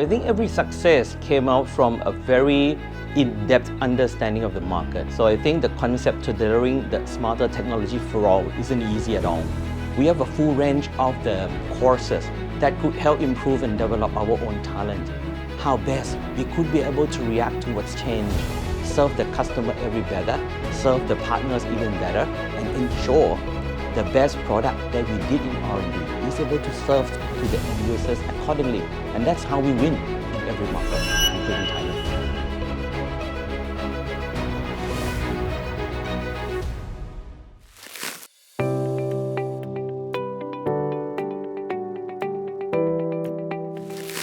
I think every success came out from a very in-depth understanding of the market. So I think the concept to delivering the smarter technology for all isn't easy at all. We have a full range of the courses that could help improve and develop our own talent. How best we could be able to react to what's changed, serve the customer every better, serve the partners even better, and ensure the best product that we did in R&D is able to serve to the end users accordingly. And that's how we win in every market, including Thailand.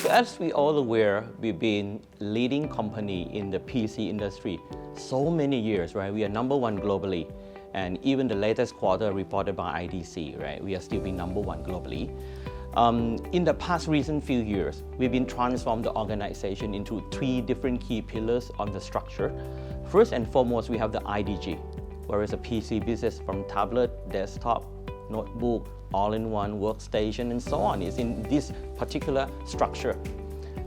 So as we all aware, we've been leading company in the PC industry so many years, right? We are #1 globally. And even the latest quarter reported by IDC, right? We are still being #1 globally. In the past recent few years, we've been transformed the organization into 3 different key pillars of the structure. First and foremost, we have the IDG, where it's a PC business from tablet, desktop, notebook, all-in-one workstation, and so on. It's in this particular structure.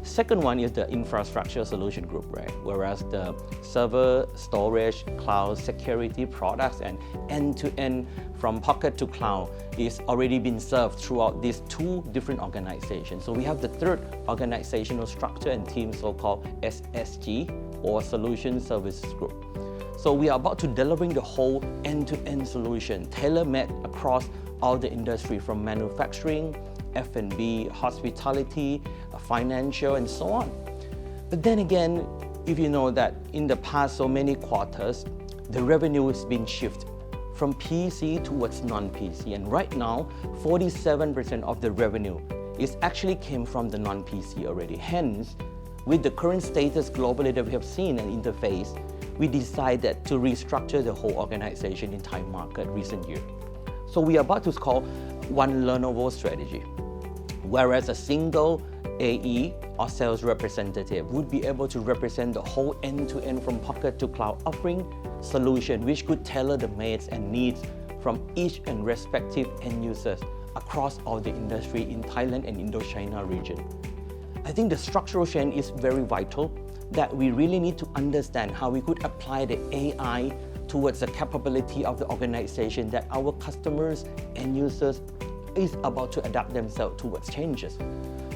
Second one is the infrastructure solution group, right? Whereas the server, storage, cloud, security products, and end-to-end from pocket to cloud is already been served throughout these 2 different organizations. So we have the third organizational structure and team, so-called SSG, or Solution Services Group. So we are about to delivering the whole end-to-end solution, tailor-made across all the industry from manufacturing, F&B, hospitality, financial, and so on. But then again, if you know that in the past so many quarters, the revenue has been shifted from PC towards non-PC. And right now, 47% of the revenue is actually came from the non-PC already. Hence, with the current status globally that we have seen and interface, we decided to restructure the whole organization in Thai market recent year. So we are about to call one Lenovo strategy, whereas a single AE or sales representative would be able to represent the whole end-to-end from pocket to cloud offering solution, which could tailor the needs and needs from each and respective end users across all the industry in Thailand and Indochina region. I think the structural change is very vital, that we really need to understand how we could apply the AI towards the capability of the organization that our customers and users is about to adapt themselves towards changes.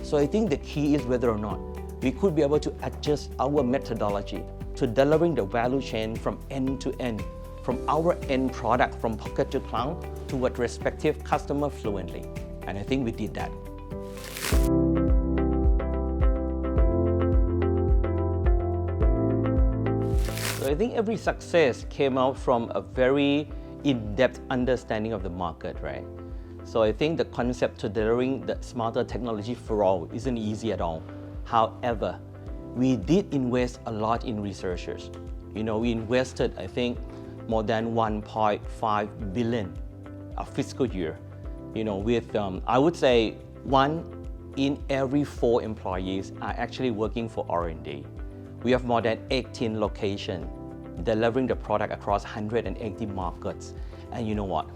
So I think the key is whether or not we could be able to adjust our methodology to delivering the value chain from end to end, from our end product from pocket to cloud to what respective customer fluently. And I think we did that. So I think every success came out from a very in-depth understanding of the market, right? So I think the concept to delivering the smarter technology for all isn't easy at all. However, we did invest a lot in researchers. We invested, I think, more than 1.5 billion a fiscal year. With, I would say, 1 in every 4 employees are actually working for R&D. We have more than 18 locations, delivering the product across 180 markets. And you know what?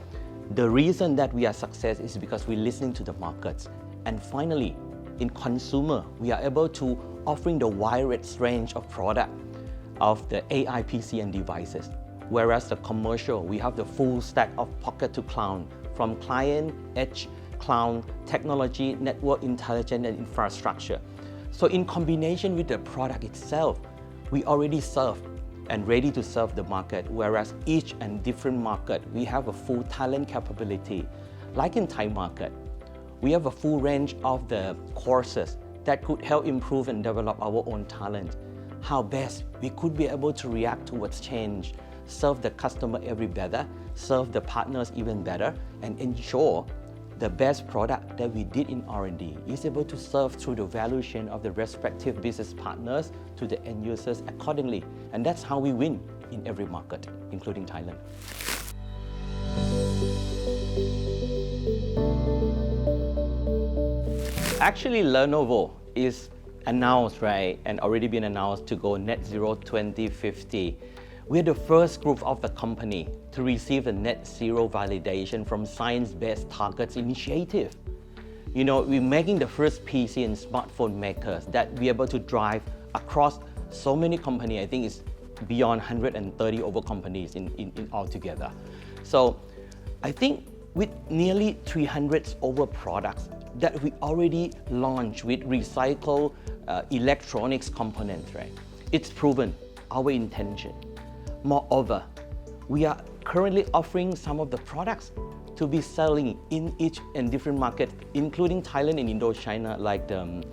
The reason that we are success is because we're listening to the markets. And finally, in consumer, we are able to offering the widest range of product of the AI PC and devices. Whereas the commercial, we have the full stack of pocket to cloud, from client, edge, cloud, technology, network intelligence, and infrastructure. So in combination with the product itself, we already serve and ready to serve the market, whereas each and different market, we have a full talent capability. Like in Thai market, we have a full range of the courses that could help improve and develop our own talent. How best we could be able to react to what's changed, serve the customer every better, serve the partners even better, and ensure the best product that we did in R&D is able to serve through the value chain of the respective business partners to the end users accordingly. And that's how we win in every market, including Thailand. Actually, Lenovo is announced, right, and already been announced to go net zero 2050. We're the first group of the company to receive the net zero validation from Science Based Targets Initiative. We're making the first PC and smartphone smartphone makers that we're able to drive across so many companies. I think it's beyond 130 over companies in altogether. So I think with nearly 300 over products that we already launched with recycled electronics components, right? It's proven our intention. Moreover, we are currently offering some of the products to be selling in each and different markets, including Thailand and Indochina, like the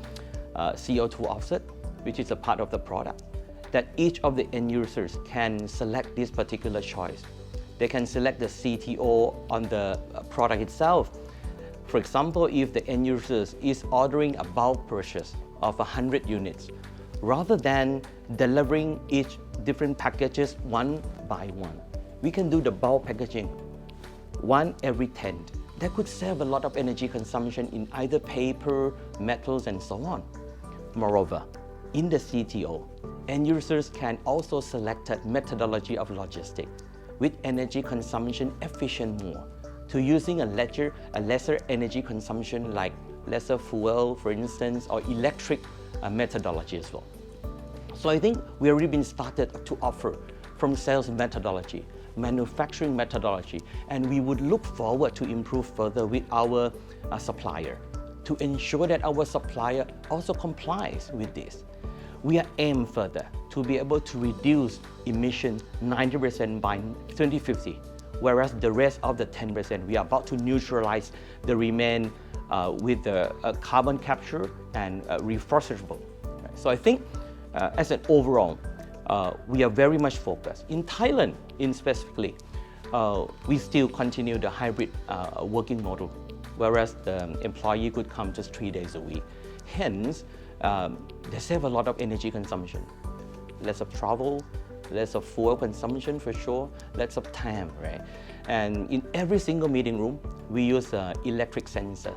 CO2 offset, which is a part of the product, that each of the end users can select this particular choice. They can select the CTO on the product itself. For example, if the end user is ordering a bulk purchase of 100 units, rather than delivering each different packages one by one, we can do the bulk packaging, one every 10. That could save a lot of energy consumption in either paper, metals, and so on. Moreover, in the CTO, end users can also select a methodology of logistics with energy consumption efficient more to using a lesser energy consumption like lesser fuel, for instance, or electric methodology as well. So I think we already been started to offer from sales methodology, manufacturing methodology, and we would look forward to improve further with our supplier to ensure that our supplier also complies with this. We are aiming further to be able to reduce emissions 90% by 2050, whereas the rest of the 10%, we are about to neutralize the remain with the carbon capture and reforestable. Right? So I think as an overall, we are very much focused. In Thailand, specifically, we still continue the hybrid working model, whereas the employee could come just 3 days a week. Hence, they save a lot of energy consumption, less of travel, less of fuel consumption for sure, less of time, right? And in every single meeting room, we use an electric sensor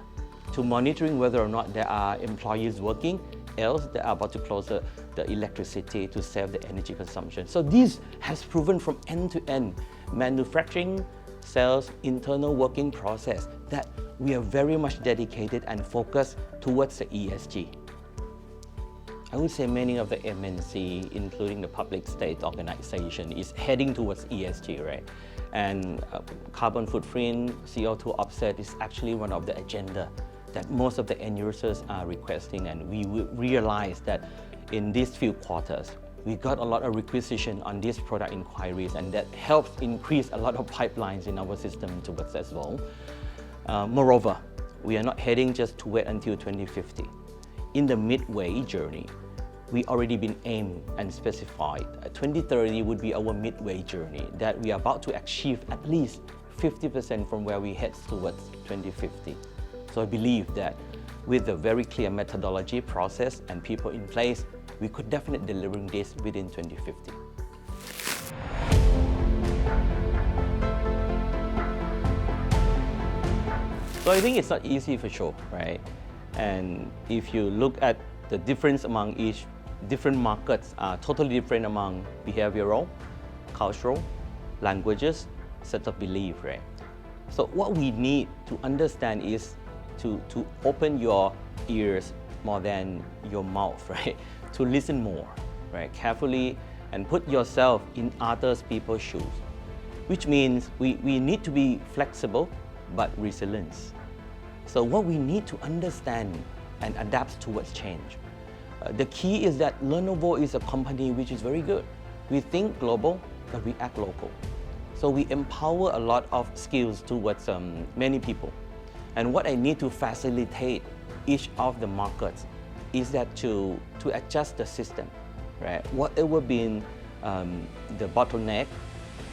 to monitoring whether or not there are employees working, else they are about to close the electricity to save the energy consumption. So this has proven from end to end, manufacturing, sales, internal working process, that we are very much dedicated and focused towards the ESG. I would say many of the MNC, including the public state organization, is heading towards ESG, right? And carbon footprint, CO2 offset is actually one of the agenda that most of the end users are requesting, and we realize that in these few quarters, we got a lot of requisition on these product inquiries, and that helps increase a lot of pipelines in our system towards as well. Moreover, we are not heading just to wait until 2050. In the midway journey, we already been aimed and specified. 2030 would be our midway journey, that we are about to achieve at least 50% from where we head towards 2050. So I believe that with a very clear methodology, process, and people in place, we could definitely deliver this within 2050. So I think it's not easy for sure, right? And if you look at the difference among each different markets are totally different among behavioral, cultural, languages, set of belief, right? So what we need to understand is to open your ears more than your mouth, right? To listen more, right? Carefully, and put yourself in other people's shoes, which means we need to be flexible but resilient. So what we need to understand and adapt towards change. The key is that Lenovo is a company which is very good. We think global, but we act local. So we empower a lot of skills towards many people. And what I need to facilitate each of the markets is that to adjust the system, right? Whatever been the bottleneck,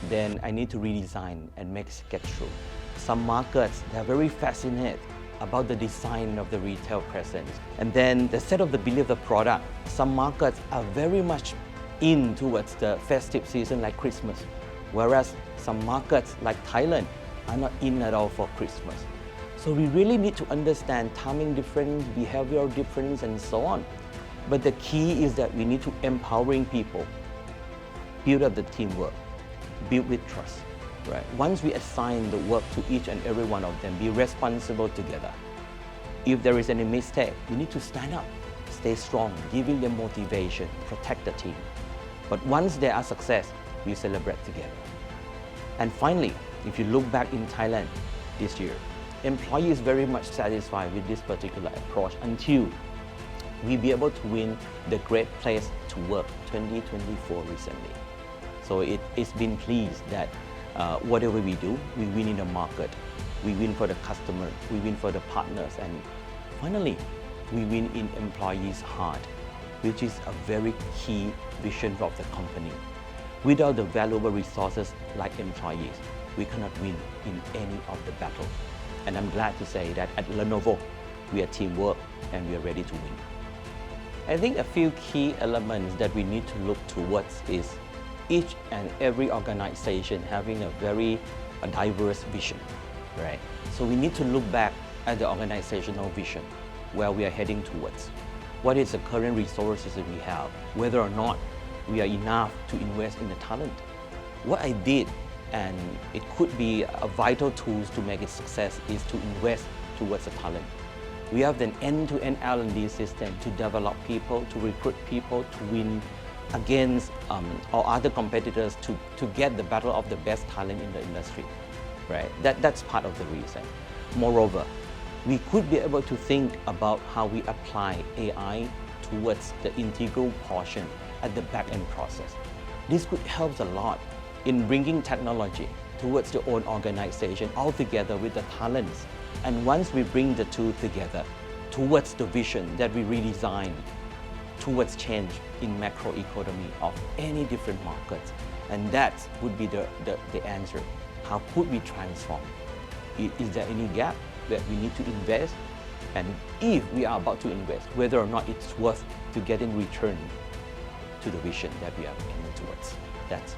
then I need to redesign and make it get through. Some markets, they're very fascinated about the design of the retail presence. And then the set of the belief of the product. Some markets are very much in towards the festive season like Christmas, whereas some markets like Thailand are not in at all for Christmas. So we really need to understand timing difference, behavioral difference, and so on. But the key is that we need to empowering people, build up the teamwork, build with trust. Right. Once we assign the work to each and every one of them, be responsible together. If there is any mistake, you need to stand up, stay strong, giving them motivation, protect the team. But once they are success, we celebrate together. And finally, if you look back in Thailand this year, employees very much satisfied with this particular approach until we be able to win the Great Place to Work 2024 recently. So it's been pleased that whatever we do, we win in the market, we win for the customer, we win for the partners, and finally, we win in employees' heart, which is a very key vision of the company. Without the valuable resources like employees, we cannot win in any of the battle. And I'm glad to say that at Lenovo, we are teamwork and we are ready to win. I think a few key elements that we need to look towards is each and every organization having a very diverse vision, right? So we need to look back at the organizational vision, where we are heading towards. What is the current resources that we have? Whether or not we are enough to invest in the talent. What I did, and it could be a vital tool to make it success, is to invest towards the talent. We have an end-to-end L&D system to develop people, to recruit people, to win against our other competitors, to get the battle of the best talent in the industry, right? That's part of the reason. Moreover, we could be able to think about how we apply AI towards the integral portion at the back-end process. This could help a lot in bringing technology towards the own organization altogether with the talents. And once we bring the two together towards the vision that we redesign towards change in macroeconomy of any different markets, and that would be the answer. How could we transform? Is there any gap that we need to invest? And if we are about to invest, whether or not it's worth to get in return to the vision that we are aiming towards. That's